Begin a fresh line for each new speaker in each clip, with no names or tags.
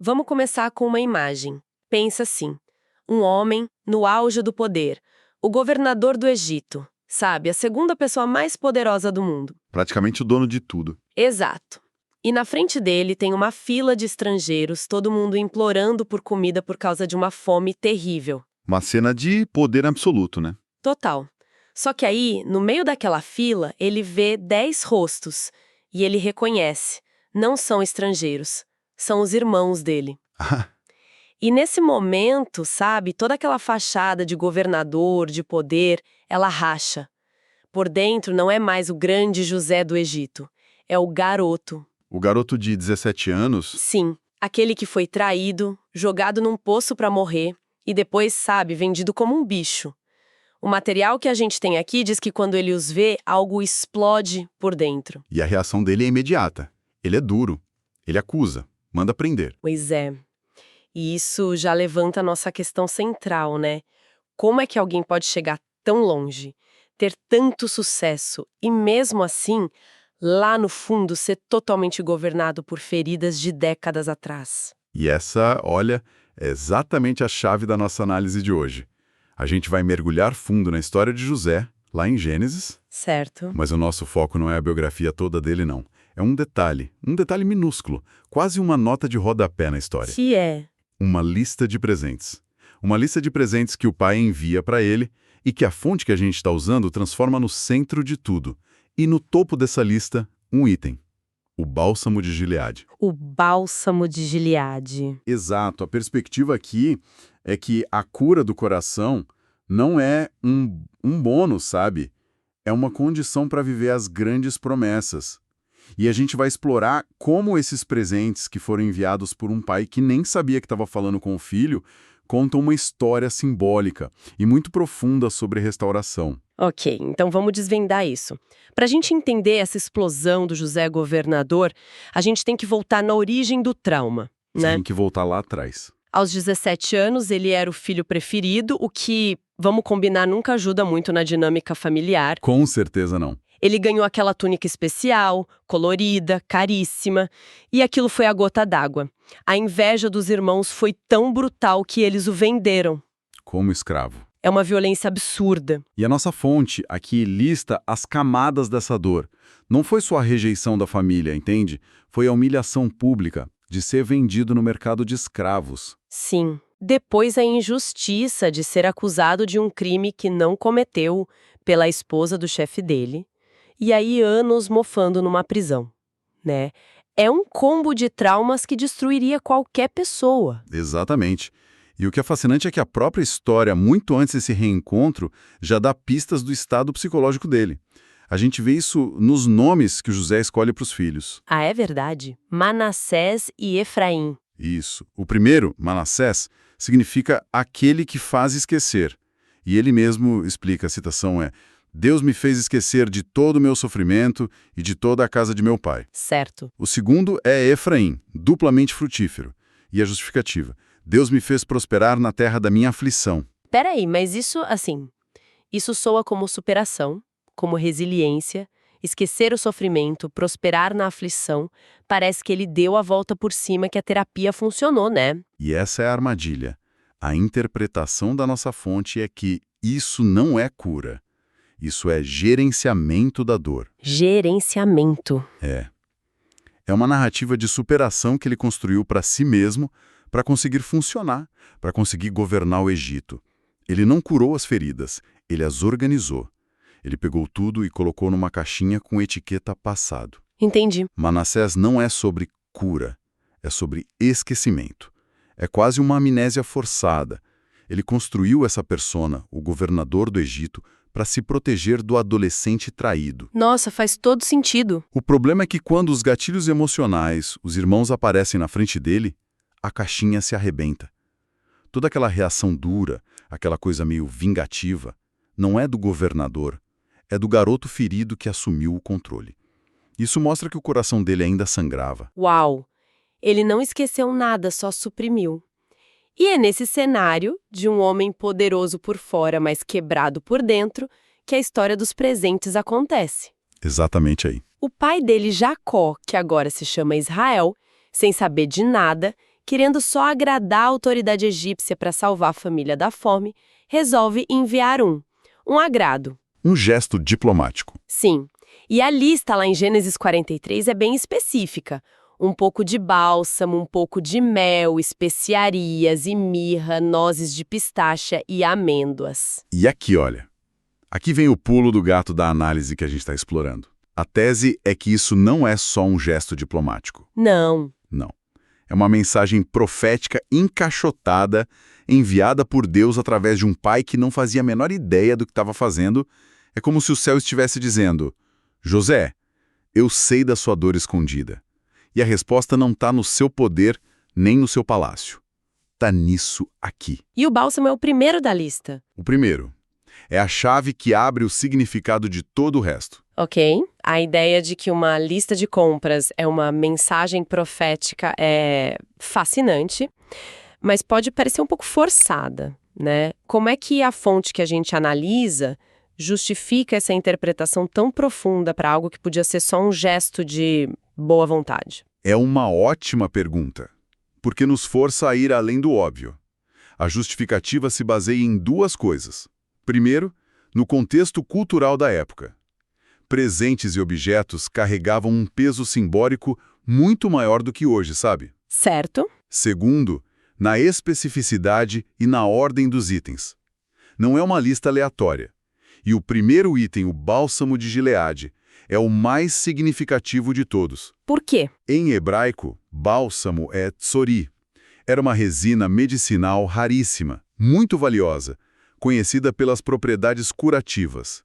Vamos começar com uma imagem. Pensa assim, um homem no auge do poder, o governador do Egito, sabe, a segunda pessoa mais poderosa do mundo.
Praticamente o dono de tudo.
Exato. E na frente dele tem uma fila de estrangeiros, todo mundo implorando por comida por causa de uma fome terrível.
Uma cena de poder absoluto, né?
Total. Só que aí, no meio daquela fila, ele vê 10 rostos. E ele reconhece. Não são estrangeiros. São os irmãos dele. E nesse momento, sabe, toda aquela fachada de governador, de poder, ela racha. Por dentro não é mais o grande José do Egito. É o garoto.
O garoto de 17 anos,
Sim, aquele que foi traído, jogado num poço pra morrer e depois, sabe, vendido como um bicho. O material que a gente tem aqui diz que quando ele os vê, algo explode por dentro.
e a reação dele é imediata. Ele é duro. Ele acusa. Manda prender.
Pois é. E isso já levanta a nossa questão central, né? Como é que alguém pode chegar tão longe, ter tanto sucesso e mesmo assim, lá no fundo, ser totalmente governado por feridas de décadas atrás?
E essa, olha, é exatamente a chave da nossa análise de hoje. A gente vai mergulhar fundo na história de José, lá em Gênesis,
Certo.
mas o nosso foco não é a biografia toda dele, não. É um detalhe minúsculo, quase uma nota de rodapé na história.
Que é?
Uma lista de presentes. Uma lista de presentes que o pai envia para ele e que a fonte que a gente está usando transforma no centro de tudo. E no topo dessa lista, um item. O bálsamo de Gileade.
O bálsamo de Gileade.
Exato. A perspectiva aqui é que a cura do coração não é um bônus, sabe? É uma condição para viver as grandes promessas. E a gente vai explorar como esses presentes que foram enviados por um pai que nem sabia que estava falando com o filho contam uma história simbólica e muito profunda sobre restauração.
Ok, então vamos desvendar isso. Para a gente entender essa explosão do José governador, a gente tem que voltar na origem do trauma, né?
Tem que voltar lá atrás.
Aos 17 anos, ele era o filho preferido, o que, vamos combinar, nunca ajuda muito na dinâmica familiar.
Com certeza não.
Ele ganhou aquela túnica especial, colorida, caríssima, e aquilo foi a gota d'água. A inveja dos irmãos foi tão brutal que eles o venderam.
Como escravo.
É uma violência absurda.
E a nossa fonte aqui lista as camadas dessa dor. Não foi só a rejeição da família, entende? Foi a humilhação pública de ser vendido no mercado de escravos.
Sim. Depois a injustiça de ser acusado de um crime que não cometeu pela esposa do chefe dele. E aí anos mofando numa prisão, né? É um combo de traumas que destruiria qualquer pessoa.
Exatamente. E o que é fascinante é que a própria história, muito antes desse reencontro, já dá pistas do estado psicológico dele. A gente vê isso nos nomes que o José escolhe para os filhos.
Ah, é verdade? Manassés e Efraim.
Isso. O primeiro, Manassés, significa aquele que faz esquecer. E ele mesmo explica, a citação é: Deus me fez esquecer de todo o meu sofrimento e de toda a casa de meu pai.
Certo.
O segundo é Efraim, duplamente frutífero. E a justificativa: Deus me fez prosperar na terra da minha aflição.
Peraí, mas isso, assim, isso soa como superação, como resiliência, esquecer o sofrimento, prosperar na aflição. Parece que ele deu a volta por cima, que a terapia funcionou, né?
E essa é a armadilha. A interpretação da nossa fonte é que isso não é cura. Isso é gerenciamento da dor.
Gerenciamento.
É uma narrativa de superação que ele construiu para si mesmo, para conseguir funcionar, para conseguir governar o Egito. Ele não curou as feridas, ele as organizou. Ele pegou tudo e colocou numa caixinha com etiqueta passado.
Entendi.
Manassés não é sobre cura, é sobre esquecimento. É quase uma amnésia forçada. Ele construiu essa persona, o governador do Egito, para se proteger do adolescente traído.
Nossa, faz todo sentido.
O problema é que quando os gatilhos emocionais, os irmãos aparecem na frente dele, a caixinha se arrebenta. Toda aquela reação dura, aquela coisa meio vingativa, não é do governador, é do garoto ferido que assumiu o controle. Isso mostra que o coração dele ainda sangrava.
Uau! Ele não esqueceu nada, só suprimiu. E é nesse cenário, de um homem poderoso por fora, mas quebrado por dentro, que a história dos presentes acontece.
Exatamente aí.
O pai dele, Jacó, que agora se chama Israel, sem saber de nada, querendo só agradar a autoridade egípcia para salvar a família da fome, resolve enviar um agrado.
Um gesto diplomático.
Sim. E a lista lá em Gênesis 43 é bem específica. Um pouco de bálsamo, um pouco de mel, especiarias e mirra, nozes de pistacha e amêndoas.
E aqui, olha. Aqui vem o pulo do gato da análise que a gente está explorando. A tese é que isso não é só um gesto diplomático.
Não.
Não. É uma mensagem profética encaixotada, enviada por Deus através de um pai que não fazia a menor ideia do que estava fazendo. É como se o céu estivesse dizendo: José, eu sei da sua dor escondida. E a resposta não está no seu poder nem no seu palácio. Está nisso aqui.
E o bálsamo é o primeiro da lista.
O primeiro. É a chave que abre o significado de todo o resto.
Ok. A ideia de que uma lista de compras é uma mensagem profética é fascinante, mas pode parecer um pouco forçada, né? Como é que a fonte que a gente analisa justifica essa interpretação tão profunda para algo que podia ser só um gesto de boa vontade?
É uma ótima pergunta, porque nos força a ir além do óbvio. A justificativa se baseia em duas coisas. Primeiro, no contexto cultural da época. Presentes e objetos carregavam um peso simbólico muito maior do que hoje, sabe?
Certo.
Segundo, na especificidade e na ordem dos itens. Não é uma lista aleatória. E o primeiro item, o bálsamo de Gileade, é o mais significativo de todos.
Por quê?
Em hebraico, bálsamo é tsori. Era uma resina medicinal raríssima, muito valiosa, conhecida pelas propriedades curativas.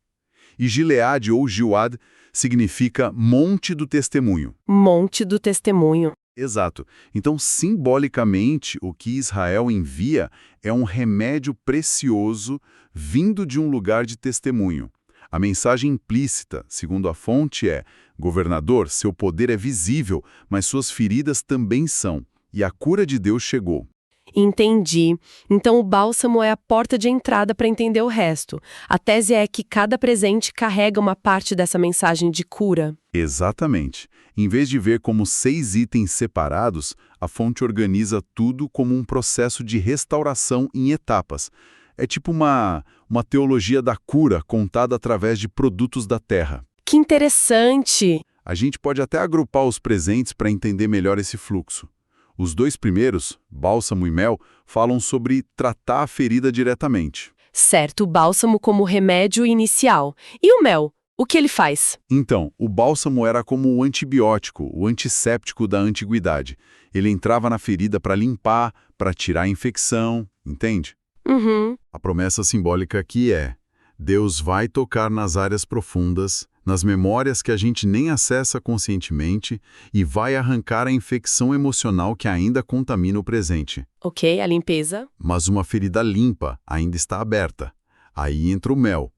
E Gileade ou Gilead significa Monte do Testemunho.
Monte do Testemunho.
Exato. Então, simbolicamente, o que Israel envia é um remédio precioso vindo de um lugar de testemunho. A mensagem implícita, segundo a fonte, é: governador, seu poder é visível, mas suas feridas também são, e a cura de Deus chegou.
Entendi. Então o bálsamo é a porta de entrada para entender o resto. A tese é que cada presente carrega uma parte dessa mensagem de cura.
Exatamente. Em vez de ver como 6 itens separados, a fonte organiza tudo como um processo de restauração em etapas. É tipo uma teologia da cura contada através de produtos da terra.
Que interessante!
A gente pode até agrupar os presentes para entender melhor esse fluxo. Os 2 primeiros, bálsamo e mel, falam sobre tratar a ferida diretamente.
Certo, o bálsamo como remédio inicial. E o mel? O que ele faz?
Então, o bálsamo era como o antibiótico, o antisséptico da antiguidade. Ele entrava na ferida para limpar, para tirar a infecção, entende?
Uhum.
A promessa simbólica aqui é: Deus vai tocar nas áreas profundas, nas memórias que a gente nem acessa conscientemente, e vai arrancar a infecção emocional que ainda contamina o presente.
Ok, a limpeza.
Mas uma ferida limpa ainda está aberta. Aí entra o mel.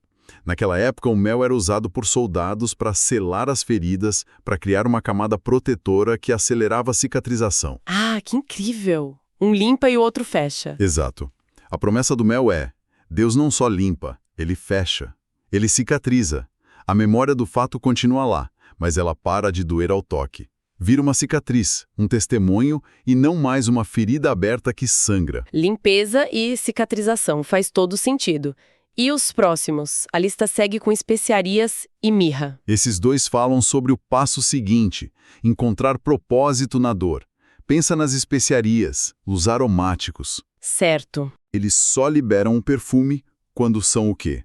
Naquela época, o mel era usado por soldados para selar as feridas, para criar uma camada protetora que acelerava a cicatrização.
Ah, que incrível! Um limpa e o outro fecha.
Exato. A promessa do mel é: Deus não só limpa, ele fecha. Ele cicatriza. A memória do fato continua lá, mas ela para de doer ao toque. Vira uma cicatriz, um testemunho e não mais uma ferida aberta que sangra.
Limpeza e cicatrização, faz todo sentido. E os próximos? A lista segue com especiarias e mirra.
Esses 2 falam sobre o passo seguinte: encontrar propósito na dor. Pensa nas especiarias, os aromáticos.
Certo.
Eles só liberam um perfume quando são o quê?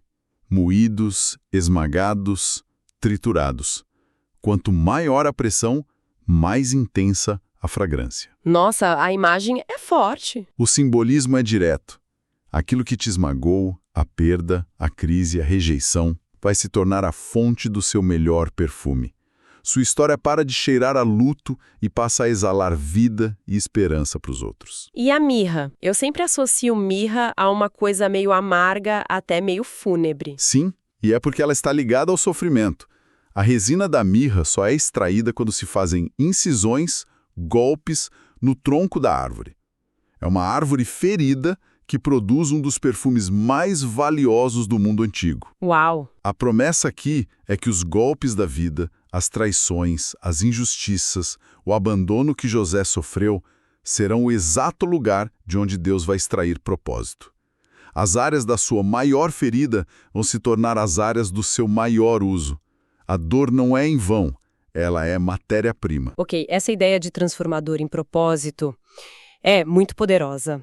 Moídos, esmagados, triturados. Quanto maior a pressão, mais intensa a fragrância.
Nossa, a imagem é forte.
O simbolismo é direto. Aquilo que te esmagou, a perda, a crise, a rejeição, vai se tornar a fonte do seu melhor perfume. Sua história para de cheirar a luto e passa a exalar vida e esperança para os outros.
E a mirra? Eu sempre associo mirra a uma coisa meio amarga, até meio fúnebre.
Sim, e é porque ela está ligada ao sofrimento. A resina da mirra só é extraída quando se fazem incisões, golpes, no tronco da árvore. É uma árvore ferida que produz um dos perfumes mais valiosos do mundo antigo.
Uau!
A promessa aqui é que os golpes da vida, as traições, as injustiças, o abandono que José sofreu, serão o exato lugar de onde Deus vai extrair propósito. As áreas da sua maior ferida vão se tornar as áreas do seu maior uso. A dor não é em vão, ela é matéria-prima.
Ok, essa ideia de transformador em propósito é muito poderosa.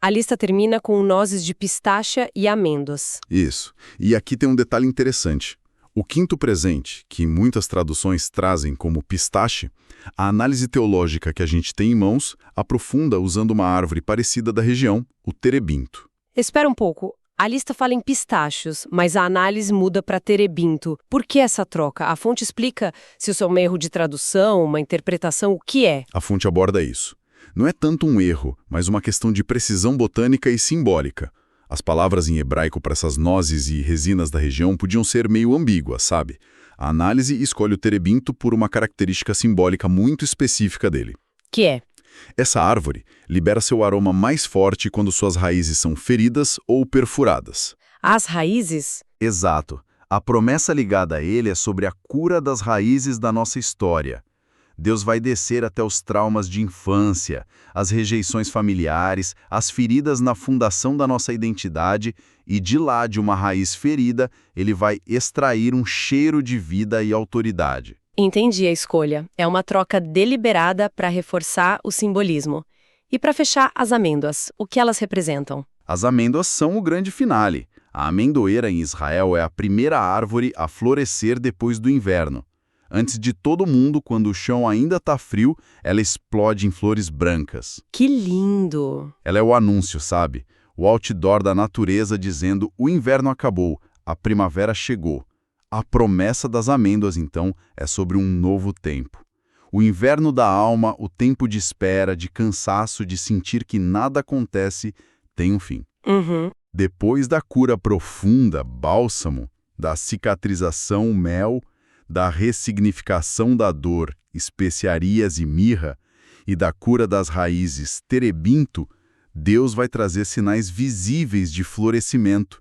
A lista termina com nozes de pistacha e amêndoas.
Isso. E aqui tem um detalhe interessante. O quinto presente, que muitas traduções trazem como pistache, a análise teológica que a gente tem em mãos aprofunda usando uma árvore parecida da região, o terebinto.
Espera um pouco. A lista fala em pistachos, mas a análise muda para terebinto. Por que essa troca? A fonte explica se isso é um erro de tradução, uma interpretação, o que é?
A fonte aborda isso. Não é tanto um erro, mas uma questão de precisão botânica e simbólica. As palavras em hebraico para essas nozes e resinas da região podiam ser meio ambíguas, sabe? A análise escolhe o terebinto por uma característica simbólica muito específica dele.
Que é?
Essa árvore libera seu aroma mais forte quando suas raízes são feridas ou perfuradas.
As raízes?
Exato. A promessa ligada a ele é sobre a cura das raízes da nossa história. Deus vai descer até os traumas de infância, as rejeições familiares, as feridas na fundação da nossa identidade e de lá de uma raiz ferida, ele vai extrair um cheiro de vida e autoridade.
Entendi a escolha. É uma troca deliberada para reforçar o simbolismo. E para fechar, as amêndoas. O que elas representam?
As amêndoas são o grande finale. A amendoeira em Israel é a primeira árvore a florescer depois do inverno. Antes de todo mundo, quando o chão ainda está frio, ela explode em flores brancas.
Que lindo!
Ela é o anúncio, sabe? O outdoor da natureza dizendo: o inverno acabou, a primavera chegou. A promessa das amêndoas, então, é sobre um novo tempo. O inverno da alma, o tempo de espera, de cansaço, de sentir que nada acontece, tem um fim. Depois da cura profunda, bálsamo, da cicatrização, mel, da ressignificação da dor, especiarias e mirra, e da cura das raízes, terebinto, Deus vai trazer sinais visíveis de florescimento.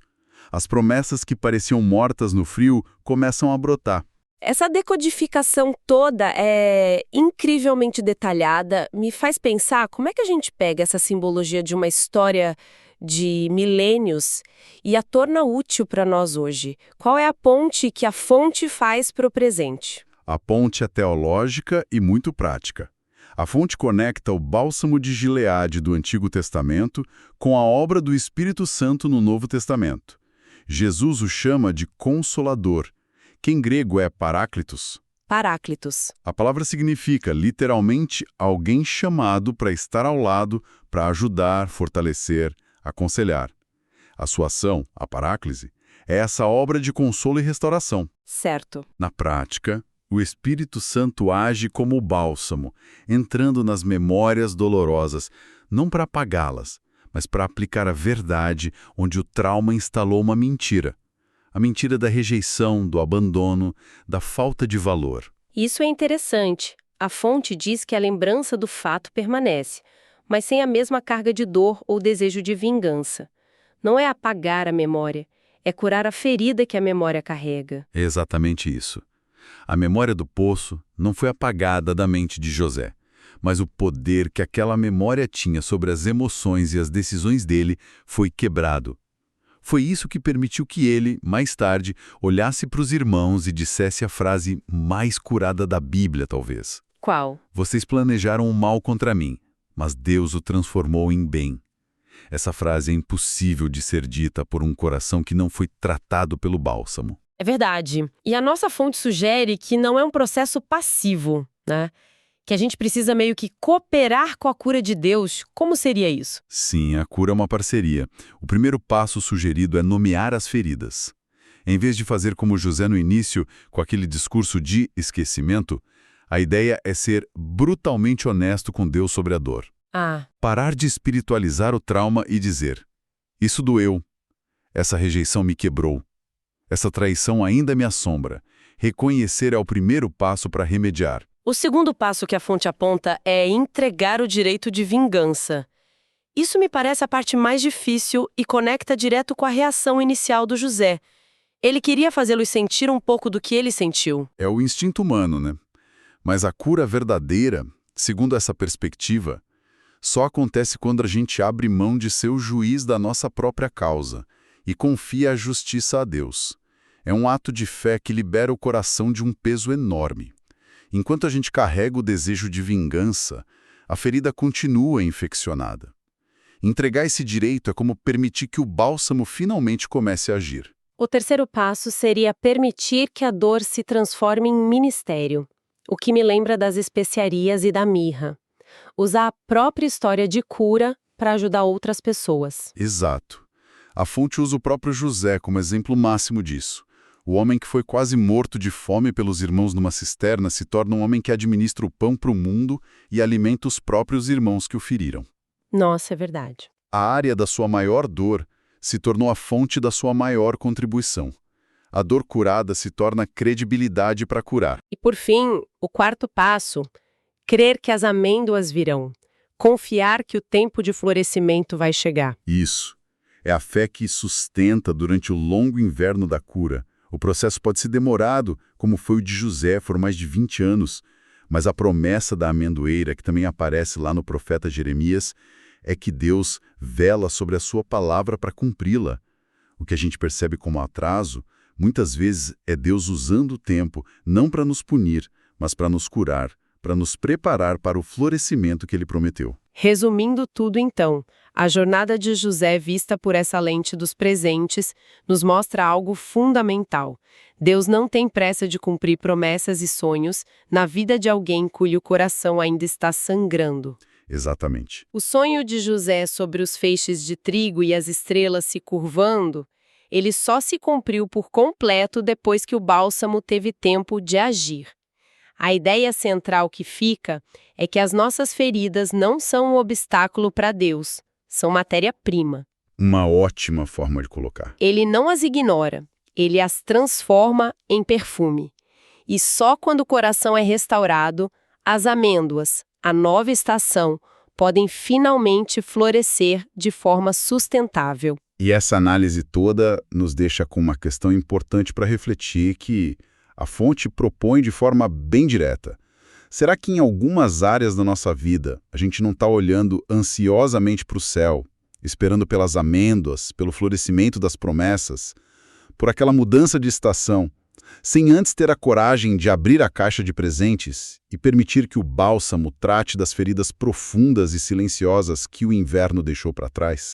As promessas que pareciam mortas no frio começam a brotar.
Essa decodificação toda é incrivelmente detalhada, me faz pensar como é que a gente pega essa simbologia de uma história de milênios e a torna útil para nós hoje. Qual é a ponte que a fonte faz para o presente?
A ponte é teológica e muito prática. A fonte conecta o bálsamo de Gileade do Antigo Testamento com a obra do Espírito Santo no Novo Testamento. Jesus o chama de Consolador, que em grego é Paráclitos.
Paráclitos.
A palavra significa, literalmente, alguém chamado para estar ao lado, para ajudar, fortalecer, aconselhar. A sua ação, a paráclise, é essa obra de consolo e restauração.
Certo.
Na prática, o Espírito Santo age como o bálsamo, entrando nas memórias dolorosas, não para apagá-las, mas para aplicar a verdade onde o trauma instalou uma mentira. A mentira da rejeição, do abandono, da falta de valor.
Isso é interessante. A fonte diz que a lembrança do fato permanece, mas sem a mesma carga de dor ou desejo de vingança. Não é apagar a memória, é curar a ferida que a memória carrega.
É exatamente isso. A memória do poço não foi apagada da mente de José, mas o poder que aquela memória tinha sobre as emoções e as decisões dele foi quebrado. Foi isso que permitiu que ele, mais tarde, olhasse para os irmãos e dissesse a frase mais curada da Bíblia, talvez.
Qual?
Vocês planejaram o mal contra mim, mas Deus o transformou em bem. Essa frase é impossível de ser dita por um coração que não foi tratado pelo bálsamo.
É verdade. E a nossa fonte sugere que não é um processo passivo, né? Que a gente precisa meio que cooperar com a cura de Deus. Como seria isso?
Sim, a cura é uma parceria. O primeiro passo sugerido é nomear as feridas. Em vez de fazer como José no início, com aquele discurso de esquecimento, a ideia é ser brutalmente honesto com Deus sobre a dor. Parar de espiritualizar o trauma e dizer: isso doeu, essa rejeição me quebrou, essa traição ainda me assombra. Reconhecer é o primeiro passo para remediar.
O segundo passo que a fonte aponta é entregar o direito de vingança. Isso me parece a parte mais difícil e conecta direto com a reação inicial do José. Ele queria fazê-los sentir um pouco do que ele sentiu.
É o instinto humano, né? Mas a cura verdadeira, segundo essa perspectiva, só acontece quando a gente abre mão de ser o juiz da nossa própria causa e confia a justiça a Deus. É um ato de fé que libera o coração de um peso enorme. Enquanto a gente carrega o desejo de vingança, a ferida continua infeccionada. Entregar esse direito é como permitir que o bálsamo finalmente comece a agir.
O terceiro passo seria permitir que a dor se transforme em ministério, o que me lembra das especiarias e da mirra. Usar a própria história de cura para ajudar outras pessoas.
Exato. A fonte usa o próprio José como exemplo máximo disso. O homem que foi quase morto de fome pelos irmãos numa cisterna se torna um homem que administra o pão para o mundo e alimenta os próprios irmãos que o feriram.
Nossa, é verdade.
A área da sua maior dor se tornou a fonte da sua maior contribuição. A dor curada se torna credibilidade para curar.
E por fim, o quarto passo, crer que as amêndoas virão. Confiar que o tempo de florescimento vai chegar.
Isso. É a fé que sustenta durante o longo inverno da cura. O processo pode ser demorado, como foi o de José, por mais de 20 anos, mas a promessa da amendoeira, que também aparece lá no profeta Jeremias, é que Deus vela sobre a sua palavra para cumpri-la. O que a gente percebe como atraso, muitas vezes é Deus usando o tempo, não para nos punir, mas para nos curar, para nos preparar para o florescimento que ele prometeu.
Resumindo tudo então, a jornada de José vista por essa lente dos presentes nos mostra algo fundamental. Deus não tem pressa de cumprir promessas e sonhos na vida de alguém cujo coração ainda está sangrando.
Exatamente.
O sonho de José sobre os feixes de trigo e as estrelas se curvando, ele só se cumpriu por completo depois que o bálsamo teve tempo de agir. A ideia central que fica é que as nossas feridas não são um obstáculo para Deus, são matéria-prima.
Uma ótima forma de colocar.
Ele não as ignora, ele as transforma em perfume. E só quando o coração é restaurado, as amêndoas, a nova estação, podem finalmente florescer de forma sustentável.
E essa análise toda nos deixa com uma questão importante para refletir que a fonte propõe de forma bem direta. Será que em algumas áreas da nossa vida a gente não está olhando ansiosamente para o céu, esperando pelas amêndoas, pelo florescimento das promessas, por aquela mudança de estação, sem antes ter a coragem de abrir a caixa de presentes e permitir que o bálsamo trate das feridas profundas e silenciosas que o inverno deixou para trás?